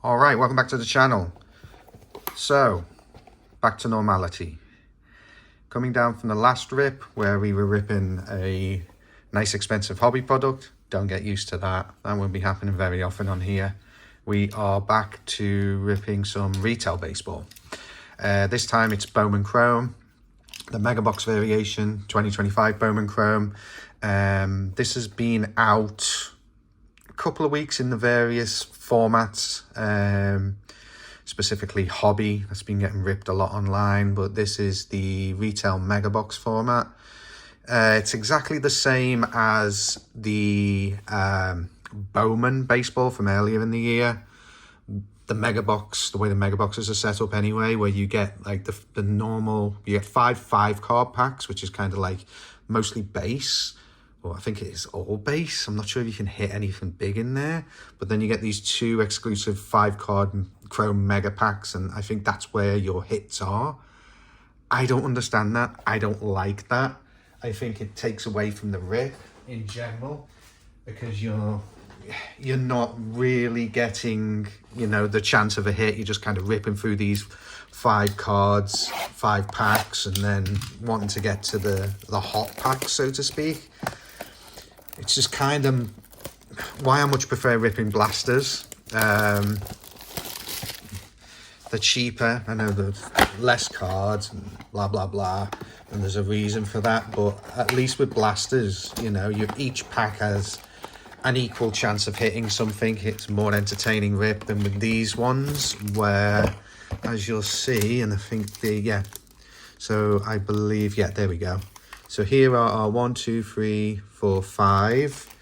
All right, welcome back to the channel. So, back to normality. Coming down from the last rip where we were ripping a nice expensive hobby product. Don't get used to that. That won't be happening very often on here. We are back to ripping some retail baseball. This time it's Bowman Chrome, the Mega Box variation, 2025 Bowman Chrome. This has been out a couple of weeks in the various formats, specifically hobby. That's been getting ripped a lot online, but this is the retail Mega Box format. It's exactly the same as the Bowman baseball from earlier in the year. The Mega Box, the way the Mega Boxes are set up anyway, where you get like the normal, you get five card packs, which is kind of like mostly base. Well, I think it is all base. I'm not sure if you can hit anything big in there, but then you get these two exclusive 5-card Chrome Mega Packs, and I think that's where your hits are. I don't understand that. I don't like that. I think it takes away from the rip in general, because you're not really getting, you know, the chance of a hit. You're just kind of ripping through these 5 cards, 5 packs, and then wanting to get to the hot packs, so to speak. It's just kind of why I much prefer ripping blasters. They're cheaper. I know there's less cards and blah, blah, blah. And there's a reason for that. But at least with blasters, you know, each pack has an equal chance of hitting something. It's more entertaining rip than with these ones, where, as you'll see, and I think so I believe, yeah, there we go. So here are our 1, 2, 3, 4, 5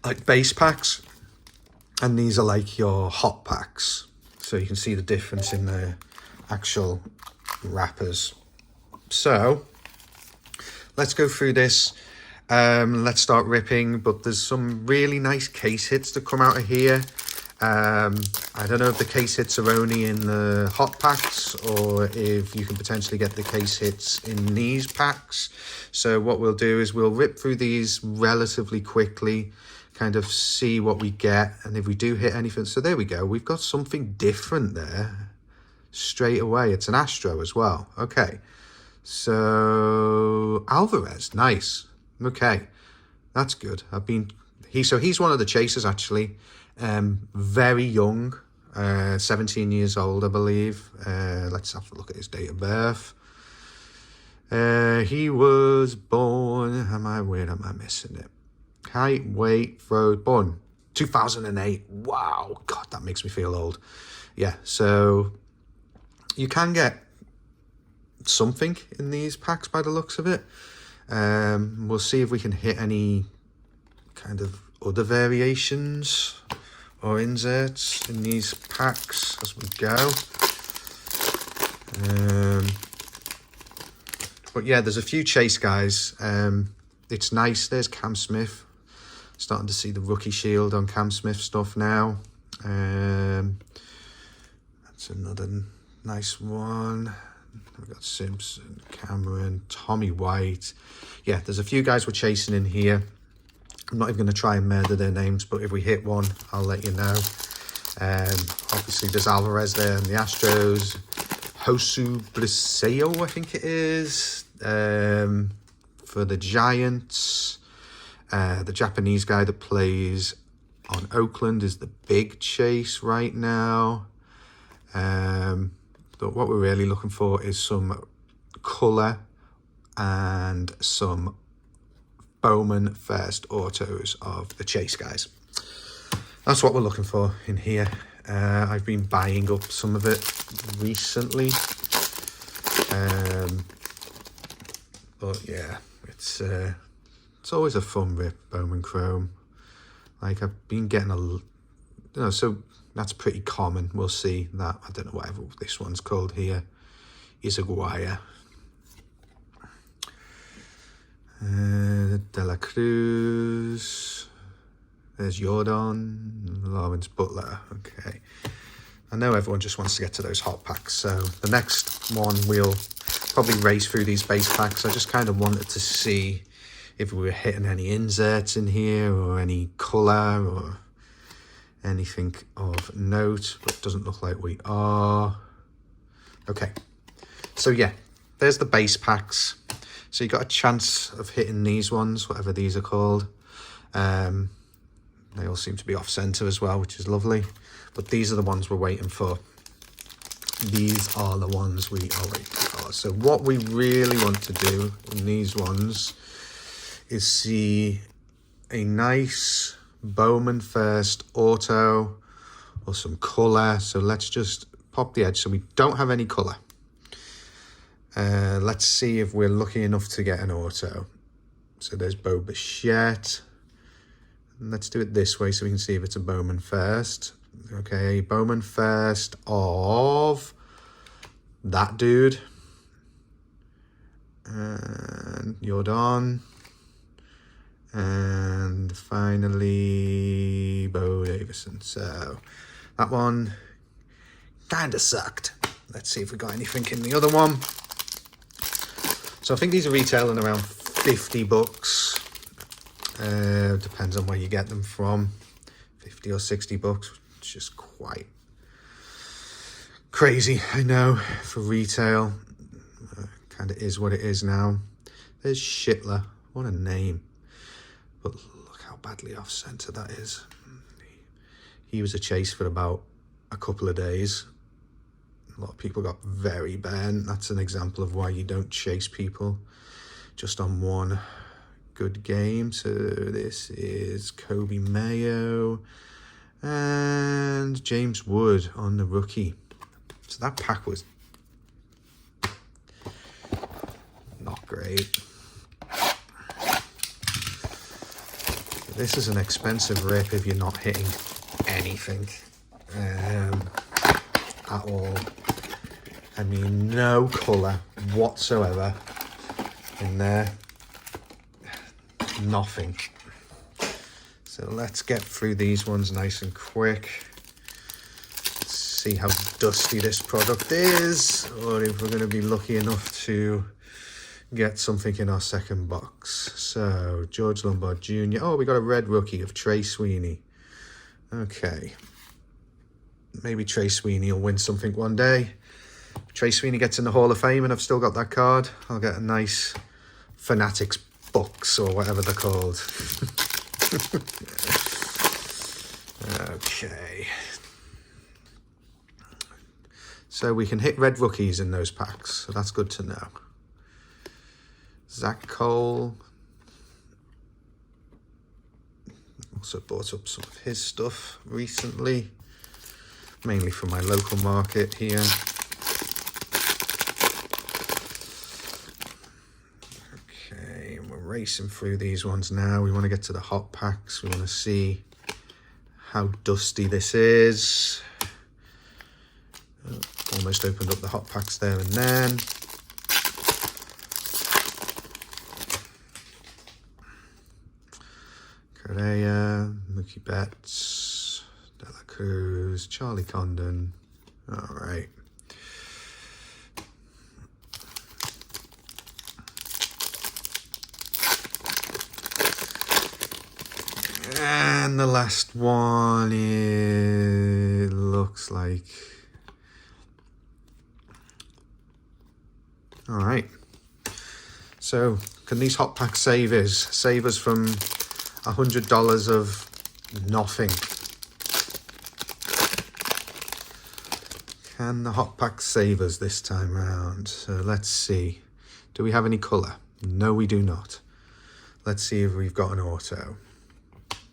like base packs, and these are like your hot packs. So you can see the difference in the actual wrappers. So let's go through this. Let's start ripping, but there's some really nice case hits that come out of here. I don't know if the case hits are only in the hot packs, or if you can potentially get the case hits in these packs. So what we'll do is we'll rip through these relatively quickly, kind of see what we get, and if we do hit anything. So there we go. We've got something different there straight away. It's an Astro as well. Okay. So Alvarez, nice. Okay, that's good. He's one of the chasers actually. Very young, 17 years old, I believe. Let's have a look at his date of birth. He was born, where am I missing it? Height, weight, throw, born 2008. Wow, God, that makes me feel old. Yeah, so you can get something in these packs by the looks of it. We'll see if we can hit any kind of other variations or inserts in these packs as we go. But yeah, there's a few chase guys. It's nice. There's Cam Smith. Starting to see the rookie shield on Cam Smith stuff now. That's another nice one. We've got Simpson, Cameron, Tommy White. Yeah, there's a few guys we're chasing in here. I'm not even going to try and murder their names, but if we hit one, I'll let you know. Obviously, there's Alvarez there in the Astros. Josu Briseo, I think it is, for the Giants. The Japanese guy that plays on Oakland is the big chase right now. But what we're really looking for is some colour and some Bowman first autos of the chase guys. That's what we're looking for in here. I've been buying up some of it recently. But yeah, it's always a fun rip, Bowman Chrome. Like, I've been getting so that's pretty common. We'll see that. I don't know whatever this one's called here. Is Aguirre. De La Cruz. There's Jordan. Lawrence Butler. Okay. I know everyone just wants to get to those hot packs. So the next one, we'll probably race through these base packs. I just kind of wanted to see if we were hitting any inserts in here or any colour or anything of note, but it doesn't look like we are. Okay, so yeah, there's the base packs. So you got a chance of hitting these ones, whatever these are called. They all seem to be off center as well, which is lovely. But these are the ones we're waiting for. These are the ones we are waiting for. So what we really want to do in these ones is see a nice Bowman first auto or some color. So let's just pop the edge so we don't have any color. Let's see if we're lucky enough to get an auto. So there's Bo Bichette. Let's do it this way so we can see if it's a Bowman first. Okay, Bowman first of that dude. And Jordan. And finally, Bo Davison. So that one kind of sucked. Let's see if we got anything in the other one. So I think these are retailing around 50 bucks. Depends on where you get them from. 50 or 60 bucks, which is just quite crazy, I know, for retail. Kind of is what it is now. There's Schittler. What a name. But look how badly off center that is. He was a chase for about a couple of days. A lot of people got very bent. That's an example of why you don't chase people just on one good game. So this is Kobe Mayo and James Wood on the rookie. So that pack was not great. This is an expensive rip if you're not hitting anything at all. I mean, no colour whatsoever in there. Nothing. So let's get through these ones nice and quick. Let's see how dusty this product is, or if we're going to be lucky enough to get something in our second box. So George Lombard Jr. Oh, we got a red rookie of Trey Sweeney. Okay. Maybe Trey Sweeney will win something one day. If Trey Sweeney gets in the Hall of Fame and I've still got that card, I'll get a nice Fanatics books or whatever they're called. Okay. So we can hit red rookies in those packs, so that's good to know. Zach Cole. Also bought up some of his stuff recently, mainly from my local market here. Okay, and we're racing through these ones now. We want to get to the hot packs. We want to see how dusty this is. Almost opened up the hot packs there and then. Correa, Mookie Betts, De La Cruz, Charlie Condon. All right. And the last one, it looks like... All right. So can these hot packs save us from $100 of nothing? Can the hot pack save us this time round? So let's see. Do we have any colour? No, we do not. Let's see if we've got an auto.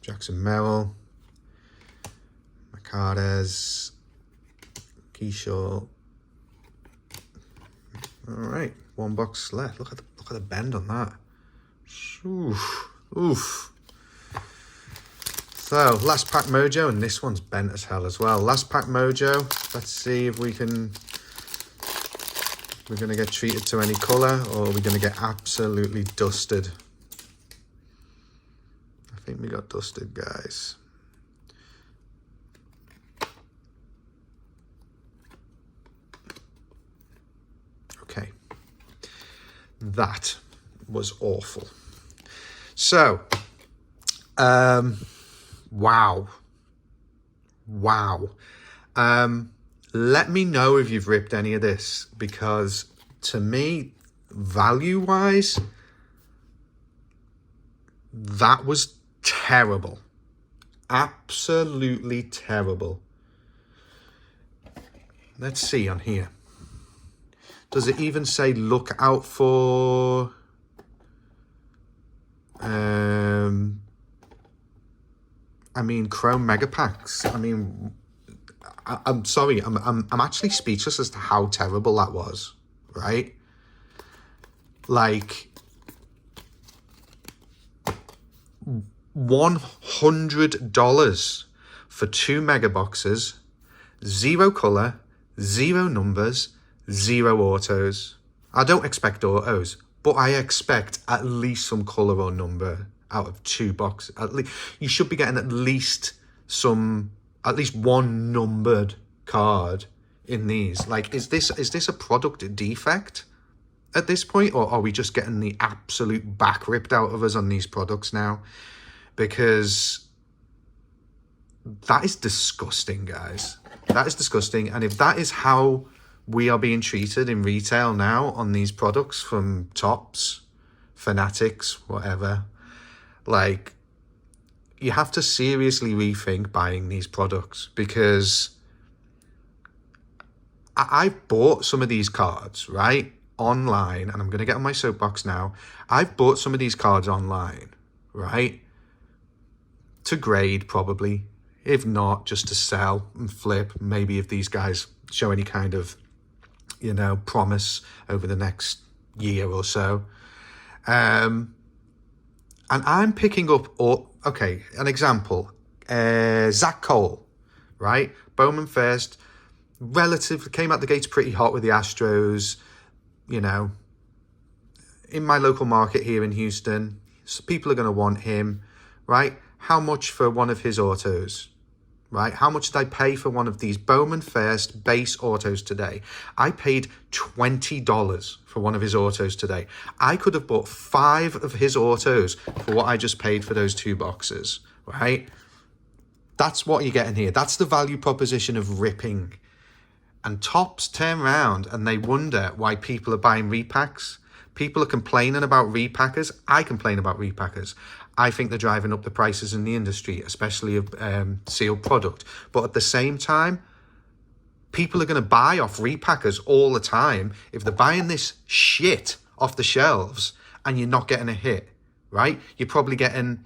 Jackson Merrill, Mercades, Keyshaw. All right, one box left. Look at the bend on that. Oof, oof. So last pack mojo, and this one's bent as hell as well. Last pack mojo. Let's see if we're gonna get treated to any color, or are we gonna get absolutely dusted? I think we got dusted, guys. Okay. That was awful. So, wow. Wow. Let me know if you've ripped any of this, because to me, value-wise, that was terrible. Absolutely terrible. Let's see on here. Does it even say look out for I mean, Chrome Mega Packs? I mean, I'm sorry, I'm actually speechless as to how terrible that was, right? Like, $100 for 2 mega boxes, 0 color, 0 numbers, 0 autos. I don't expect autos, but I expect at least some color or number out of 2 boxes. At least you should be getting at least one numbered card in these. Like, is this a product defect at this point, or are we just getting the absolute back ripped out of us on these products now? Because that is disgusting, guys. That is disgusting. And if that is how we are being treated in retail now on these products from Topps, Fanatics, whatever, like, you have to seriously rethink buying these products, because I've bought some of these cards, right, online, and I'm going to get on my soapbox now. I've bought some of these cards online, right, to grade probably, if not just to sell and flip, maybe if these guys show any kind of, you know, promise over the next year or so. And I'm picking up, okay, an example, Zach Cole, right? Bowman first, relatively came out the gates pretty hot with the Astros, you know, in my local market here in Houston. So people are going to want him, right? How much for one of his autos, right? How much did I pay for one of these Bowman First base autos today? I paid $20 for one of his autos today. I could have bought 5 of his autos for what I just paid for those 2 boxes, right? That's what you're getting here. That's the value proposition of ripping. And Topps turn around and they wonder why people are buying repacks. People are complaining about repackers. I complain about repackers. I think they're driving up the prices in the industry, especially of sealed product. But at the same time, people are going to buy off repackers all the time if they're buying this shit off the shelves and you're not getting a hit, right? You're probably getting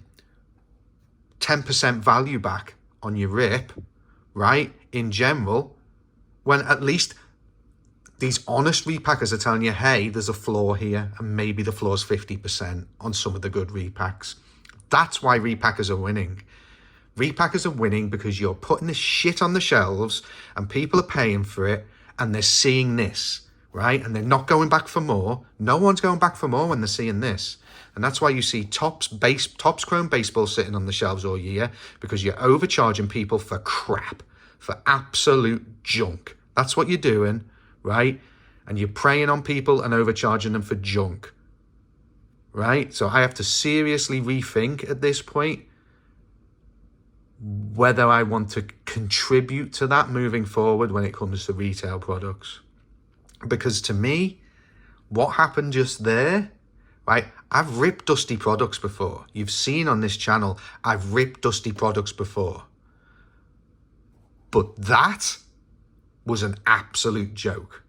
10% value back on your rip, right, in general, when at least these honest repackers are telling you, hey, there's a flaw here, and maybe the flaw's 50% on some of the good repacks. That's why repackers are winning. Repackers are winning because you're putting this shit on the shelves and people are paying for it and they're seeing this, right? And they're not going back for more. No one's going back for more when they're seeing this. And that's why you see Topps Chrome baseball sitting on the shelves all year, because you're overcharging people for crap, for absolute junk. That's what you're doing, right? And you're preying on people and overcharging them for junk, right? So I have to seriously rethink at this point whether I want to contribute to that moving forward when it comes to retail products. Because to me, what happened just there, right? I've ripped dusty products before. You've seen on this channel, I've ripped dusty products before. But that was an absolute joke.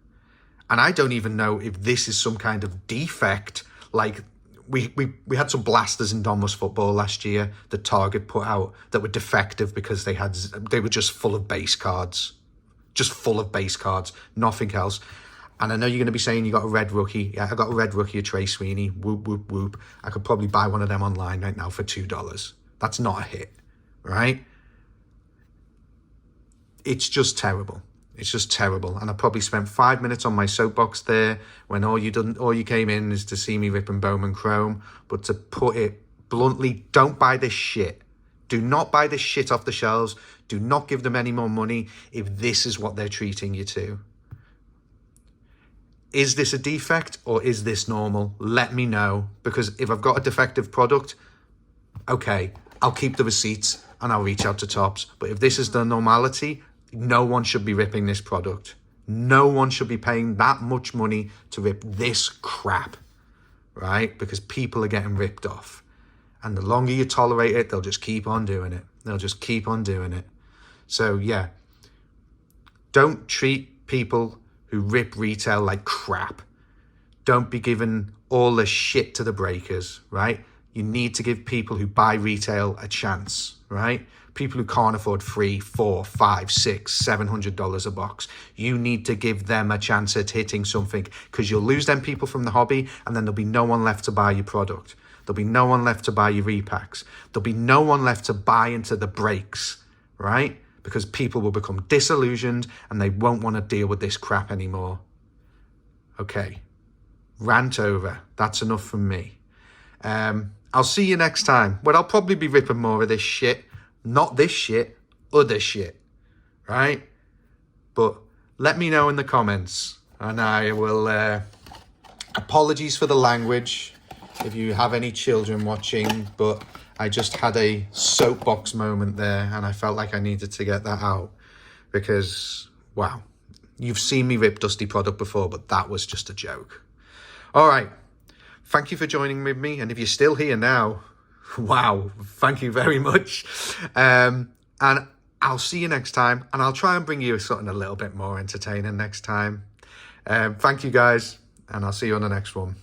And I don't even know if this is some kind of defect. Like, we had some blasters in Donruss football last year that Target put out that were defective because they were just full of base cards. Just full of base cards, nothing else. And I know you're going to be saying you got a red rookie. Yeah, I got a red rookie of Trey Sweeney. Whoop, whoop, whoop. I could probably buy one of them online right now for $2. That's not a hit, right? It's just terrible. It's just terrible. And I probably spent 5 minutes on my soapbox there when all you came in is to see me ripping Bowman Chrome. But to put it bluntly, don't buy this shit. Do not buy this shit off the shelves. Do not give them any more money if this is what they're treating you to. Is this a defect or is this normal? Let me know, because if I've got a defective product, okay, I'll keep the receipts and I'll reach out to Tops. But if this is the normality, no one should be ripping this product. No one should be paying that much money to rip this crap, right? Because people are getting ripped off. And the longer you tolerate it, they'll just keep on doing it. They'll just keep on doing it. So yeah, don't treat people who rip retail like crap. Don't be giving all the shit to the breakers, right? You need to give people who buy retail a chance, right? People who can't afford $3, $4, $5, $6, $700 a box. You need to give them a chance at hitting something, because you'll lose them people from the hobby, and then there'll be no one left to buy your product. There'll be no one left to buy your repacks. There'll be no one left to buy into the breaks, right? Because people will become disillusioned and they won't want to deal with this crap anymore. Okay, rant over. That's enough from me. I'll see you next time, where I'll probably be ripping more of this shit. Not this shit, other shit, right? But let me know in the comments, and I will... apologies for the language if you have any children watching, but I just had a soapbox moment there, and I felt like I needed to get that out, because, wow, you've seen me rip dusty product before, but that was just a joke. All right. Thank you for joining with me. And if you're still here now, wow, thank you very much. And I'll see you next time. And I'll try and bring you something a little bit more entertaining next time. Thank you, guys. And I'll see you on the next one.